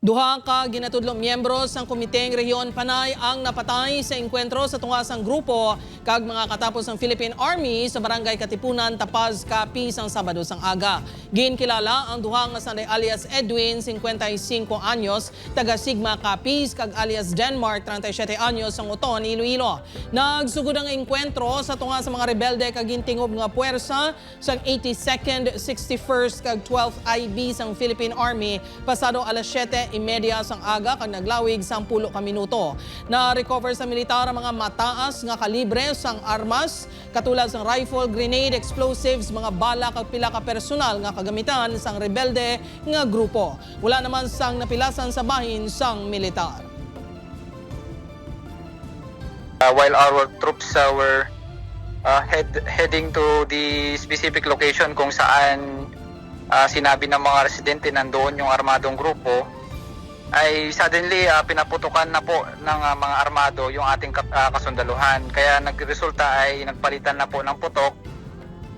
Duha ka ginatudlong miyembro sang Komiteng Rehiyon Panay ang napatay sa engkwentro sa tungasang grupo kag mga katapos ng Philippine Army sa Barangay Katipunan, Tapaz, Capi sang Sabado sang aga. Ginkilala ang duha nga sanay alias Edwin, 55 anyos, taga Sigma Capiz, kag alias Denmark, 37 anyos sang Uton, Iloilo. Nagsugod ang engkwentro sa tunga sa mga rebelde kag gintingob nga puwersa sang 82nd, 61st kag 12th IB sang Philippine Army pasado alas 7:30 sang aga kag naglawig sang 10 ka minuto. Na-recover sa militar ang mga mataas nga kalibre sang armas katulad sang rifle, grenade, explosives, mga bala kag pila ka personal nga kagamitan sang rebelde nga grupo. Wala naman sang napilasan sa bahin sang militar. While our troops were heading to the specific location kung saan sinabi ng mga residente nandoon yung armadong grupo, ay suddenly pinaputukan na po ng mga armado yung ating kasundaluhan. Kaya nagresulta ay nagpalitan na po ng putok